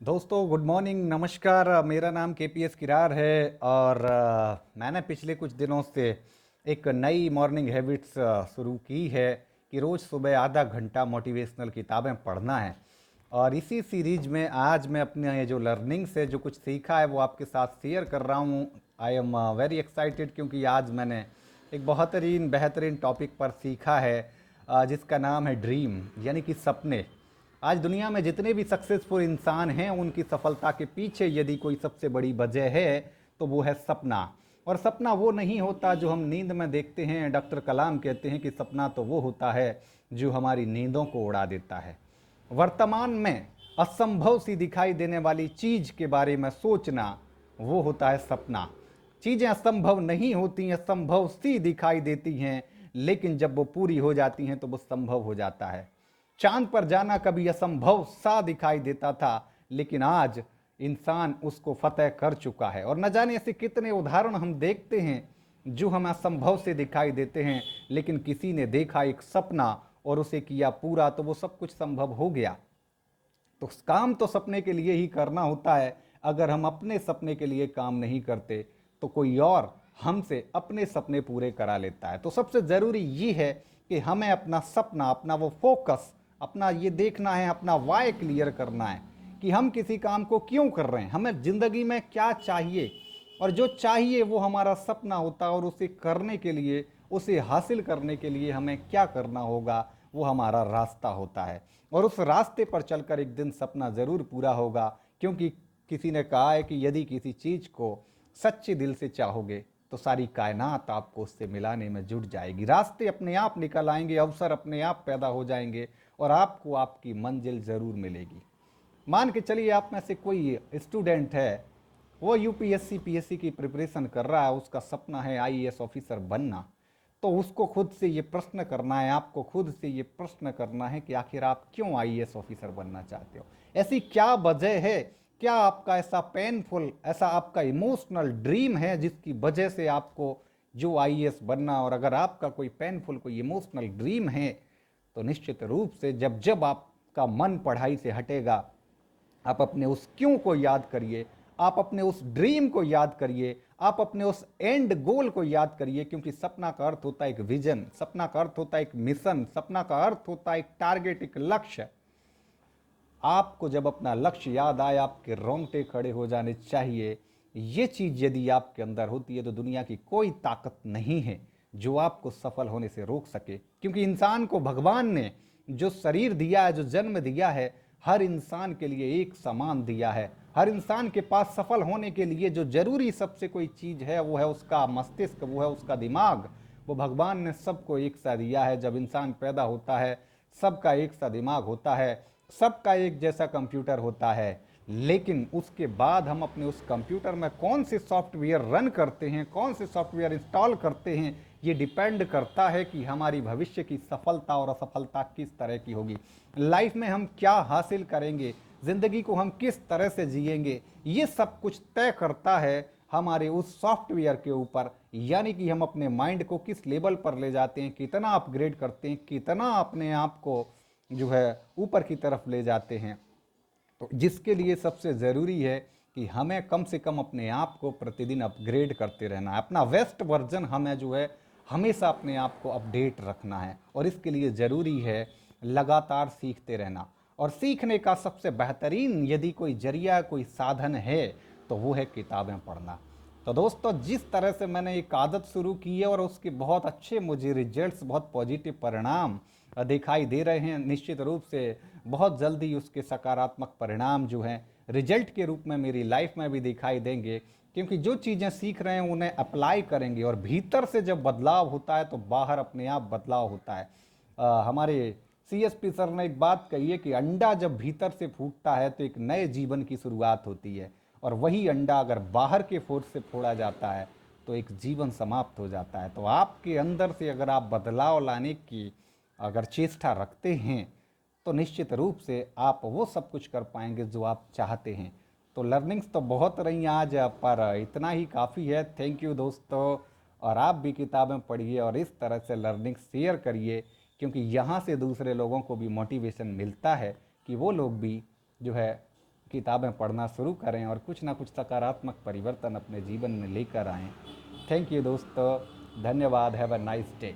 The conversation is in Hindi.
दोस्तों गुड मॉर्निंग नमस्कार। मेरा नाम केपीएस किरार है और मैंने पिछले कुछ दिनों से एक नई मॉर्निंग हैबिट्स शुरू की है कि रोज़ सुबह आधा घंटा मोटिवेशनल किताबें पढ़ना है। और इसी सीरीज में आज मैं अपने ये जो लर्निंग से जो कुछ सीखा है वो आपके साथ शेयर कर रहा हूँ। आई एम वेरी एक्साइटेड क्योंकि आज मैंने एक बेहतरीन बेहतरीन टॉपिक पर सीखा है जिसका नाम है ड्रीम यानी कि सपने। आज दुनिया में जितने भी सक्सेसफुल इंसान हैं उनकी सफलता के पीछे यदि कोई सबसे बड़ी वजह है तो वो है सपना। और सपना वो नहीं होता जो हम नींद में देखते हैं। डॉक्टर कलाम कहते हैं कि सपना तो वो होता है जो हमारी नींदों को उड़ा देता है। वर्तमान में असंभव सी दिखाई देने वाली चीज के बारे में सोचना वो होता है सपना। चीजें असंभव नहीं होती, असंभव सी दिखाई देती हैं, लेकिन जब वो पूरी हो जाती हैं तो वो संभव हो जाता है। चांद पर जाना कभी असंभव सा दिखाई देता था, लेकिन आज इंसान उसको फतेह कर चुका है। और न जाने ऐसे कितने उदाहरण हम देखते हैं जो हमें असंभव से दिखाई देते हैं, लेकिन किसी ने देखा एक सपना और उसे किया पूरा तो वो सब कुछ संभव हो गया। तो काम तो सपने के लिए ही करना होता है। अगर हम अपने सपने के लिए काम नहीं करते तो कोई और हमसे अपने सपने पूरे करा लेता है। तो सबसे ज़रूरी ये है कि हमें अपना सपना, अपना वो फोकस, अपना ये देखना है, अपना वाई क्लियर करना है कि हम किसी काम को क्यों कर रहे हैं, हमें ज़िंदगी में क्या चाहिए। और जो चाहिए वो हमारा सपना होता है और उसे करने के लिए, उसे हासिल करने के लिए हमें क्या करना होगा वो हमारा रास्ता होता है। और उस रास्ते पर चलकर एक दिन सपना ज़रूर पूरा होगा, क्योंकि किसी ने कहा है कि यदि किसी चीज़ को सच्चे दिल से चाहोगे तो सारी कायनात आपको उससे मिलाने में जुट जाएगी। रास्ते अपने आप निकल आएंगे, अवसर अपने आप पैदा हो जाएंगे और आपको आपकी मंजिल ज़रूर मिलेगी। मान के चलिए आप में से कोई स्टूडेंट है, वो यूपीएससी पीएससी की प्रिपरेशन कर रहा है, उसका सपना है आईएएस ऑफिसर बनना। तो उसको खुद से ये प्रश्न करना है, आपको खुद से ये प्रश्न करना है कि आखिर आप क्यों आईएएस ऑफिसर बनना चाहते हो। ऐसी क्या वजह है, क्या आपका ऐसा पेनफुल, ऐसा आपका इमोशनल ड्रीम है जिसकी वजह से आपको जो आईएएस बनना। और अगर आपका कोई पेनफुल, कोई इमोशनल ड्रीम है तो निश्चित रूप से जब जब आपका मन पढ़ाई से हटेगा, आप अपने उस क्यों को याद करिए, आप अपने उस ड्रीम को याद करिए, आप अपने उस एंड गोल को याद करिए। क्योंकि सपना का अर्थ होता है एक विजन, सपना का अर्थ होता है एक मिशन, सपना का अर्थ होता है एक टारगेट, एक लक्ष्य। आपको जब अपना लक्ष्य याद आए आपके रोंगटे खड़े हो जाने चाहिए। ये चीज यदि आपके अंदर होती है तो दुनिया की कोई ताकत नहीं है जो आपको सफल होने से रोक सके। क्योंकि इंसान को भगवान ने जो शरीर दिया है, जो जन्म दिया है, हर इंसान के लिए एक समान दिया है। हर इंसान के पास सफल होने के लिए जो जरूरी सबसे कोई चीज है वो है उसका मस्तिष्क, वो है उसका दिमाग। वो भगवान ने सबको एक सा दिया है। जब इंसान पैदा होता है सबका एक सा दिमाग होता है, सबका एक जैसा कंप्यूटर होता है। लेकिन उसके बाद हम अपने उस कंप्यूटर में कौन से सॉफ्टवेयर रन करते हैं, कौन से सॉफ्टवेयर इंस्टॉल करते हैं, ये डिपेंड करता है कि हमारी भविष्य की सफलता और असफलता किस तरह की होगी। लाइफ में हम क्या हासिल करेंगे, ज़िंदगी को हम किस तरह से जिएंगे, ये सब कुछ तय करता है हमारे उस सॉफ्टवेयर के ऊपर। यानी कि हम अपने माइंड को किस लेवल पर ले जाते हैं, कितना अपग्रेड करते हैं, कितना अपने आप को जो है ऊपर की तरफ ले जाते हैं। तो जिसके लिए सबसे ज़रूरी है कि हमें कम से कम अपने आप को प्रतिदिन अपग्रेड करते रहना है। अपना बेस्ट वर्जन हमें जो है हमेशा अपने आप को अपडेट रखना है। और इसके लिए ज़रूरी है लगातार सीखते रहना। और सीखने का सबसे बेहतरीन यदि कोई जरिया, कोई साधन है तो वो है किताबें पढ़ना। तो दोस्तों जिस तरह से मैंने एक आदत शुरू की है और उसके बहुत अच्छे मुझे रिजल्ट्स, बहुत पॉजिटिव परिणाम दिखाई दे रहे हैं, निश्चित रूप से बहुत जल्दी उसके सकारात्मक परिणाम जो हैं रिजल्ट के रूप में मेरी लाइफ में भी दिखाई देंगे। क्योंकि जो चीज़ें सीख रहे हैं उन्हें अप्लाई करेंगे और भीतर से जब बदलाव होता है तो बाहर अपने आप बदलाव होता है। हमारे सीएसपी सर ने एक बात कही है कि अंडा जब भीतर से फूटता है तो एक नए जीवन की शुरुआत होती है, और वही अंडा अगर बाहर के फोर्स से फोड़ा जाता है तो एक जीवन समाप्त हो जाता है। तो आपके अंदर से अगर आप बदलाव लाने की अगर चेष्टा रखते हैं तो निश्चित रूप से आप वो सब कुछ कर पाएंगे जो आप चाहते हैं। तो लर्निंग्स तो बहुत रही आज, पर इतना ही काफ़ी है। थैंक यू दोस्तों। और आप भी किताबें पढ़िए और इस तरह से लर्निंग शेयर करिए, क्योंकि यहाँ से दूसरे लोगों को भी मोटिवेशन मिलता है कि वो लोग भी जो है किताबें पढ़ना शुरू करें और कुछ ना कुछ सकारात्मक परिवर्तन अपने जीवन में लेकर आएं। थैंक यू दोस्तों, धन्यवाद, हैव अ नाइस डे।